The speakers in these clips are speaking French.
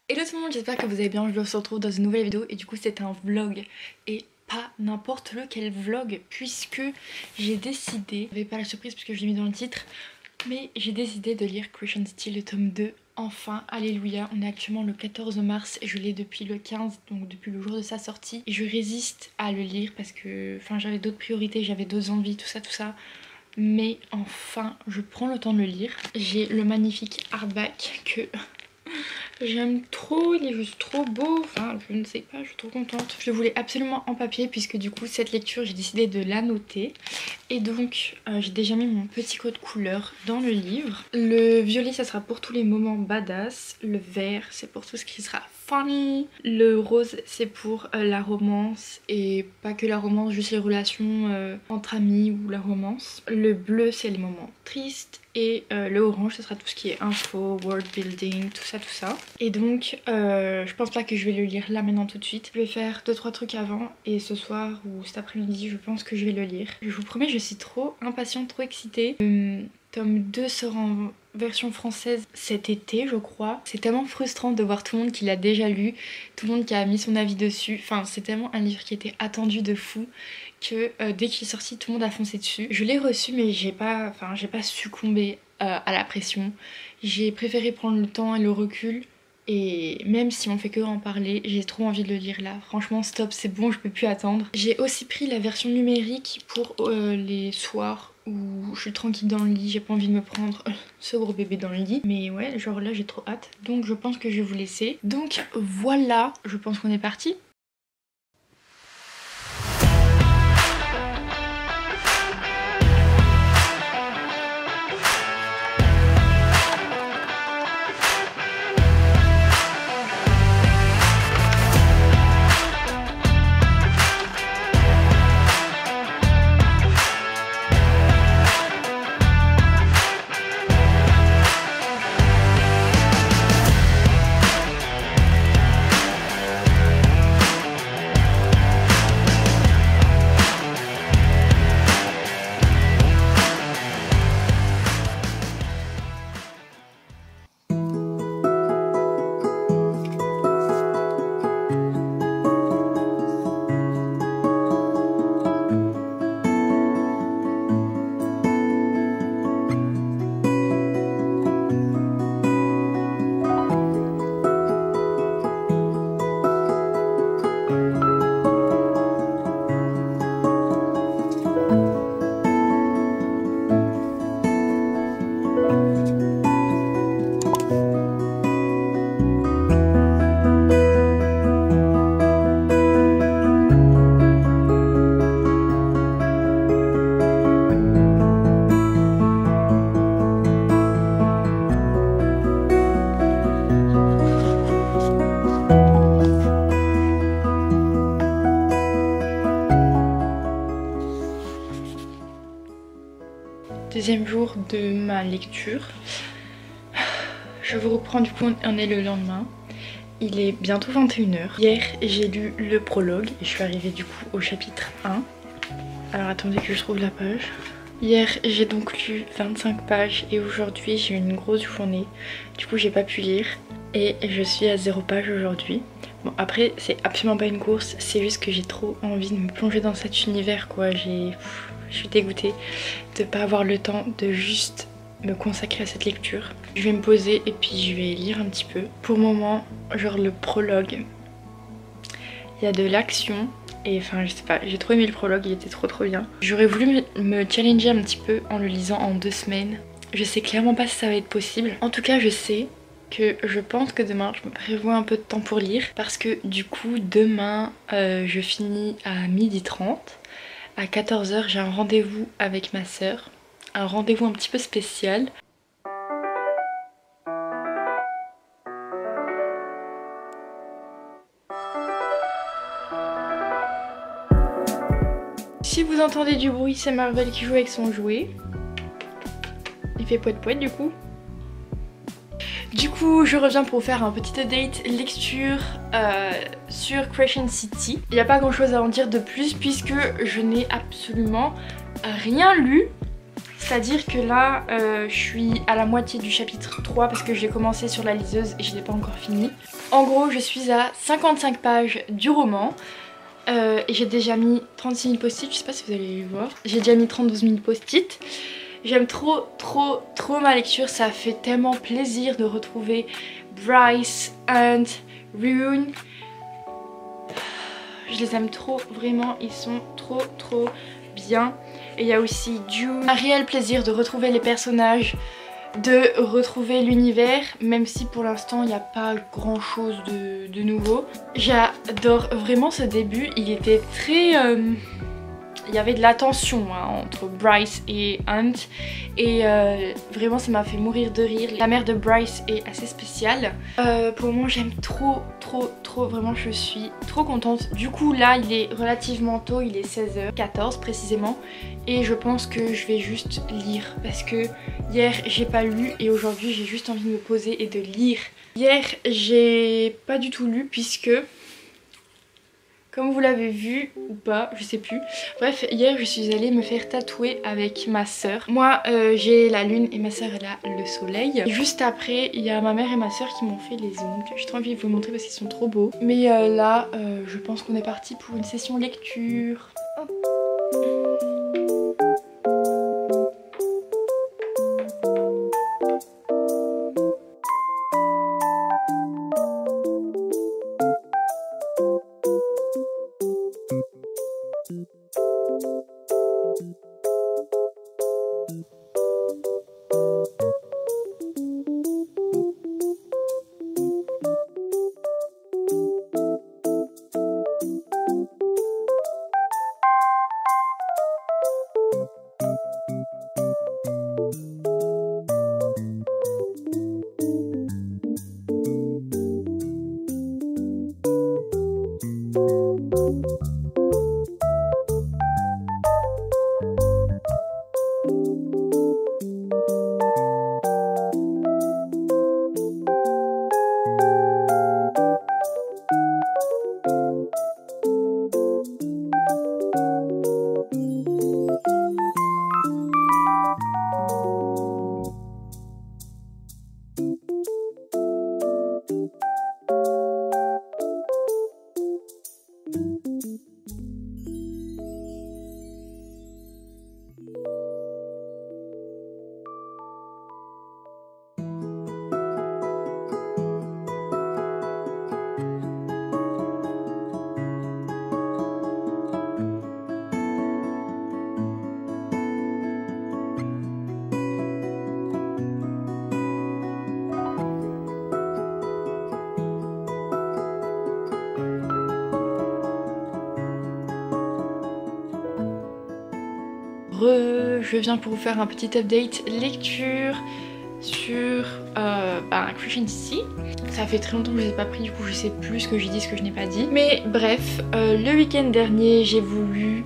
Hello tout le monde, j'espère que vous allez bien, je vous retrouve dans une nouvelle vidéo et du coup c'est un vlog et pas n'importe lequel vlog puisque j'ai décidé, je vais pas la surprise puisque je l'ai mis dans le titre, mais j'ai décidé de lire Crescent City le tome 2, enfin, alléluia, on est actuellement le 14 mars et je l'ai depuis le 15, donc depuis le jour de sa sortie et je résiste à le lire parce que j'avais d'autres priorités, j'avais d'autres envies, tout ça. Mais enfin, je prends le temps de le lire. J'ai le magnifique hardback que j'aime trop, il est juste trop beau. Enfin, je ne sais pas, je suis trop contente. Je le voulais absolument en papier puisque du coup, cette lecture, j'ai décidé de la noter. Et donc, j'ai déjà mis mon petit code couleur dans le livre. Le violet, ça sera pour tous les moments badass. Le vert, c'est pour tout ce qui sera funny. Le rose, c'est pour la romance. Et pas que la romance, juste les relations entre amis ou la romance. Le bleu, c'est les moments tristes. Et le orange, ce sera tout ce qui est info, world building, tout ça. Et donc, je pense pas que je vais le lire là maintenant tout de suite. Je vais faire 2-3 trucs avant et ce soir ou cet après-midi, je pense que je vais le lire. Je vous promets, je suis trop impatiente, trop excitée. Tome 2 sort en version française cet été, je crois. C'est tellement frustrant de voir tout le monde qui l'a déjà lu, tout le monde qui a mis son avis dessus. Enfin, c'est tellement un livre qui était attendu de fou que dès qu'il est sorti, tout le monde a foncé dessus. Je l'ai reçu, mais j'ai pas succombé à la pression. J'ai préféré prendre le temps et le recul. Et même si on fait que en parler, j'ai trop envie de le lire là. Franchement, stop, c'est bon, je peux plus attendre. J'ai aussi pris la version numérique pour les soirs où je suis tranquille dans le lit, j'ai pas envie de me prendre ce gros bébé dans le lit. Mais ouais, genre là, j'ai trop hâte. Donc je pense que je vais vous laisser. Donc voilà, je pense qu'on est parti. Deuxième jour de ma lecture. Je vous reprends, du coup on est le lendemain. Il est bientôt 21h. Hier j'ai lu le prologue et je suis arrivée du coup au chapitre 1. Alors attendez que je trouve la page. Hier j'ai donc lu 25 pages et aujourd'hui j'ai eu une grosse journée. Du coup j'ai pas pu lire et je suis à 0 page aujourd'hui. Bon après c'est absolument pas une course, c'est juste que j'ai trop envie de me plonger dans cet univers quoi. Je suis dégoûtée de pas avoir le temps de juste me consacrer à cette lecture. Je vais me poser et puis je vais lire un petit peu. Pour le moment, genre le prologue, il y a de l'action et enfin je sais pas, j'ai trop aimé le prologue, il était trop bien. J'aurais voulu me challenger un petit peu en le lisant en 2 semaines. Je sais clairement pas si ça va être possible. En tout cas je sais que je pense que demain je me prévois un peu de temps pour lire parce que du coup demain je finis à 12h30. À 14h, j'ai un rendez-vous avec ma sœur. Un rendez-vous un petit peu spécial. Si vous entendez du bruit, c'est Marvel qui joue avec son jouet. Il fait poète poète du coup. Du coup je reviens pour faire un petit update lecture sur Crescent City. Il n'y a pas grand chose à en dire de plus puisque je n'ai absolument rien lu. C'est à dire que là je suis à la moitié du chapitre 3 parce que j'ai commencé sur la liseuse et je l'ai pas encore fini. En gros je suis à 55 pages du roman. Et j'ai déjà mis 36 000 post-it, je sais pas si vous allez les voir. J'ai déjà mis 32 000 post-it. J'aime trop ma lecture, ça fait tellement plaisir de retrouver Bryce, Hunt, Rune. Je les aime trop, vraiment, ils sont trop bien. Et il y a aussi June. Un réel plaisir de retrouver les personnages, de retrouver l'univers, même si pour l'instant il n'y a pas grand chose de nouveau. J'adore vraiment ce début, il était très... il y avait de la tension entre Bryce et Hunt et vraiment ça m'a fait mourir de rire. La mère de Bryce est assez spéciale. Pour le moment j'aime trop, vraiment je suis trop contente. Du coup là il est relativement tôt, il est 16h14 précisément et je pense que je vais juste lire parce que hier j'ai pas lu et aujourd'hui j'ai juste envie de me poser et de lire. Hier j'ai pas du tout lu puisque... Comme vous l'avez vu ou pas, je sais plus. Bref, hier je suis allée me faire tatouer avec ma soeur. Moi j'ai la lune et ma soeur elle a le soleil. Et juste après, il y a ma mère et ma soeur qui m'ont fait les ongles. J'ai trop envie de vous les montrer parce qu'ils sont trop beaux. Mais là, je pense qu'on est parti pour une session lecture. Hop. Je viens pour vous faire un petit update lecture sur Crush Sea. Ça fait très longtemps que je ne les ai pas pris, du coup je sais plus ce que j'ai dit, ce que je n'ai pas dit. Mais bref, le week-end dernier j'ai voulu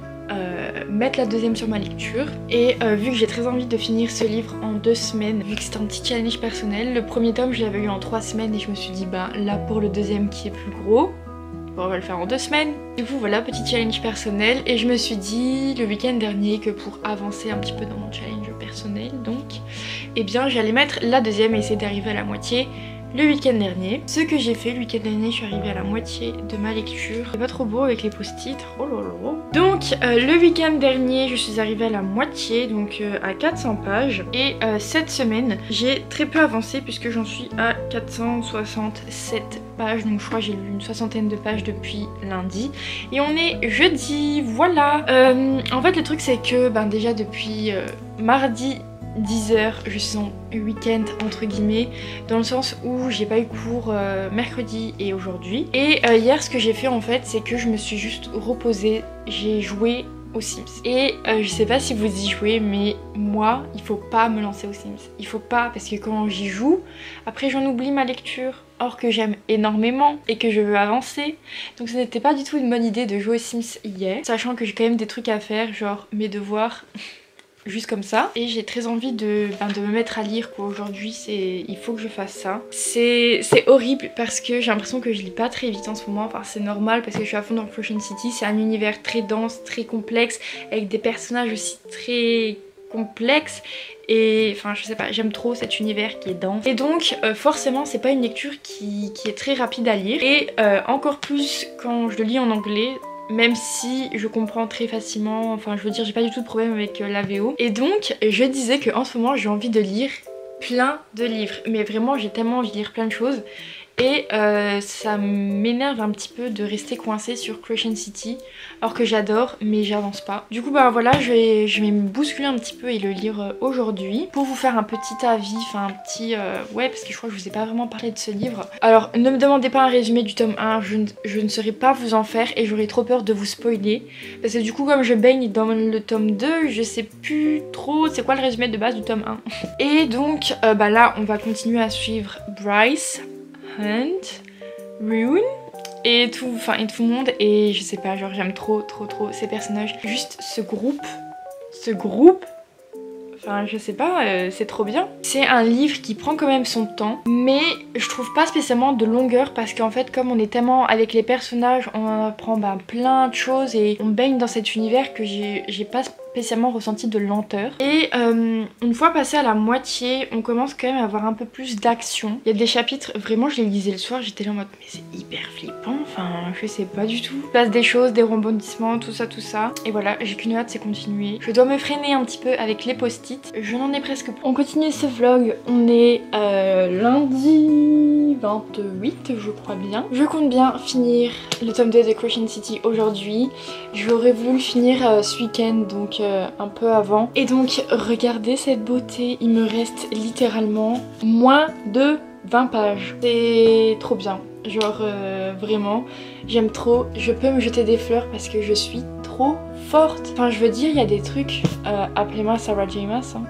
mettre la deuxième sur ma lecture et vu que j'ai très envie de finir ce livre en 2 semaines, vu que c'est un petit challenge personnel, le premier tome je l'avais eu en 3 semaines et je me suis dit bah là pour le deuxième qui est plus gros, on va le faire en 2 semaines. Du coup voilà, petit challenge personnel et je me suis dit le week-end dernier que pour avancer un petit peu dans mon challenge personnel donc, eh bien j'allais mettre la deuxième et essayer d'arriver à la moitié le week-end dernier. Ce que j'ai fait le week-end dernier, je suis arrivée à la moitié de ma lecture. C'est pas trop beau avec les post-it, oh là là. Donc le week-end dernier je suis arrivée à la moitié, donc à 400 pages et cette semaine j'ai très peu avancé puisque j'en suis à 467 pages, donc je crois que j'ai lu une 60aine de pages depuis lundi et on est jeudi, voilà. En fait le truc c'est que déjà depuis mardi 10h, je suis en week-end entre guillemets, dans le sens où j'ai pas eu cours mercredi et aujourd'hui. Et hier ce que j'ai fait en fait c'est que je me suis juste reposée, j'ai joué aux Sims. Et je sais pas si vous y jouez mais moi il faut pas me lancer aux Sims. Il faut pas, parce que quand j'y joue, après j'en oublie ma lecture. Or que j'aime énormément et que je veux avancer. Donc ce n'était pas du tout une bonne idée de jouer aux Sims hier, sachant que j'ai quand même des trucs à faire, genre mes devoirs. Juste comme ça, et j'ai très envie de me mettre à lire quoi. Aujourd'hui il faut que je fasse ça. C'est horrible parce que j'ai l'impression que je lis pas très vite en ce moment, enfin c'est normal parce que je suis à fond dans Crush City, c'est un univers très dense, très complexe, avec des personnages aussi très complexe et enfin je sais pas, j'aime trop cet univers qui est dense et donc forcément c'est pas une lecture qui est très rapide à lire et encore plus quand je le lis en anglais, même si je comprends très facilement, enfin je veux dire j'ai pas du tout de problème avec la VO. Et donc je disais qu'en ce moment j'ai envie de lire plein de livres, mais vraiment j'ai tellement envie de lire plein de choses. Et ça m'énerve un petit peu de rester coincée sur Crush City alors que j'adore mais j'avance pas. Du coup bah voilà, je vais me bousculer un petit peu et le lire aujourd'hui pour vous faire un petit avis, enfin un petit... ouais parce que je crois que je vous ai pas vraiment parlé de ce livre. Alors ne me demandez pas un résumé du tome 1, je ne saurais pas vous en faire et j'aurais trop peur de vous spoiler. Parce que du coup comme je baigne dans le tome 2, je sais plus trop c'est quoi le résumé de base du tome 1. Et donc bah là on va continuer à suivre Bryce, Hunt, Rune et tout le monde et je sais pas, genre j'aime trop ces personnages. Juste ce groupe, enfin je sais pas, c'est trop bien. C'est un livre qui prend quand même son temps, mais je trouve pas spécialement de longueur parce qu'en fait comme on est tellement avec les personnages, on en apprend plein de choses et on baigne dans cet univers que j'ai pas spécialement ressenti de lenteur. Et une fois passé à la moitié, on commence quand même à avoir un peu plus d'action. Il y a des chapitres, vraiment je les lisais le soir, j'étais là en mode mais c'est hyper flippant, enfin je sais pas du tout. Il se passe des choses, des rebondissements, tout ça. Et voilà, j'ai qu'une hâte, c'est continuer. Je dois me freiner un petit peu avec les post-it, je n'en ai presque plus. On continue ce vlog, on est lundi 28 je crois bien. Je compte bien finir le tome 2 de Crush City aujourd'hui. J'aurais voulu le finir ce week-end donc un peu avant. Et donc regardez cette beauté, il me reste littéralement moins de 20 pages. C'est trop bien, genre vraiment j'aime trop. Je peux me jeter des fleurs parce que je suis trop forte. Enfin je veux dire, il y a des trucs, appelez-moi Sarah J Maas hein.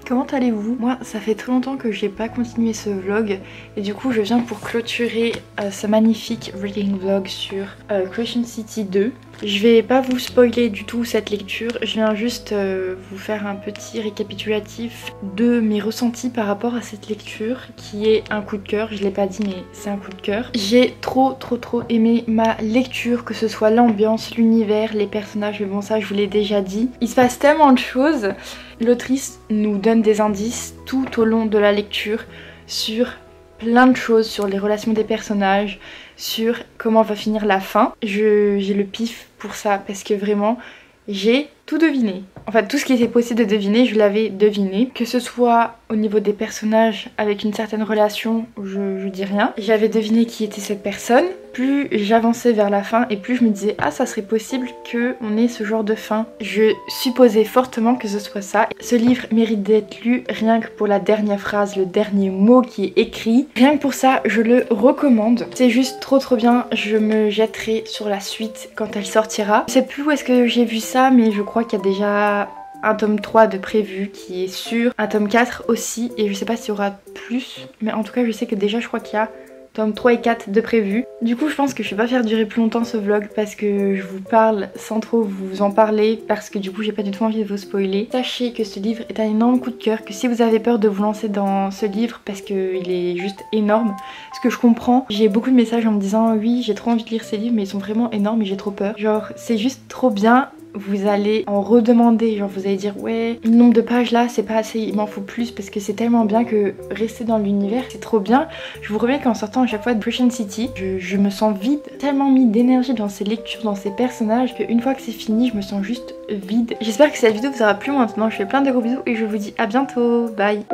Comment allez-vous? Moi ça fait très longtemps que j'ai pas continué ce vlog et du coup je viens pour clôturer ce magnifique reading vlog sur Crush City 2. Je vais pas vous spoiler du tout cette lecture, je viens juste vous faire un petit récapitulatif de mes ressentis par rapport à cette lecture qui est un coup de cœur, je l'ai pas dit mais c'est un coup de cœur. J'ai trop aimé ma lecture, que ce soit l'ambiance, l'univers, les personnages, mais bon ça je vous l'ai déjà dit. Il se passe tellement de choses. L'autrice nous donne des indices tout au long de la lecture sur plein de choses, sur les relations des personnages, sur comment va finir la fin. J'ai le pif pour ça parce que vraiment j'ai tout deviné. Enfin tout ce qui était possible de deviner, je l'avais deviné. Que ce soit au niveau des personnages avec une certaine relation, je dis rien. J'avais deviné qui était cette personne. Plus j'avançais vers la fin et plus je me disais ah ça serait possible qu'on ait ce genre de fin. Je supposais fortement que ce soit ça. Ce livre mérite d'être lu rien que pour la dernière phrase, le dernier mot qui est écrit. Rien que pour ça je le recommande. C'est juste trop bien. Je me jetterai sur la suite quand elle sortira. Je sais plus où est-ce que j'ai vu ça mais je crois qu'il y a déjà un tome 3 de prévu qui est sûr, un tome 4 aussi et je sais pas s'il y aura plus mais en tout cas je sais que déjà je crois qu'il y a tome 3 et 4 de prévu. Du coup je pense que je vais pas faire durer plus longtemps ce vlog parce que je vous parle sans trop vous en parler parce que du coup j'ai pas du tout envie de vous spoiler. Sachez que ce livre est un énorme coup de cœur, que si vous avez peur de vous lancer dans ce livre parce qu'il est juste énorme, ce que je comprends, j'ai beaucoup de messages en me disant oui j'ai trop envie de lire ces livres mais ils sont vraiment énormes et j'ai trop peur. Genre c'est juste trop bien. Vous allez en redemander, genre vous allez dire ouais le nombre de pages là c'est pas assez, il m'en faut plus parce que c'est tellement bien que rester dans l'univers c'est trop bien. Je vous reviens qu'en sortant à chaque fois de Crush City, je me sens vide, tellement mis d'énergie dans ces lectures, dans ces personnages qu'une fois que c'est fini je me sens juste vide. J'espère que cette vidéo vous aura plu. Maintenant je fais plein de gros bisous et je vous dis à bientôt, bye.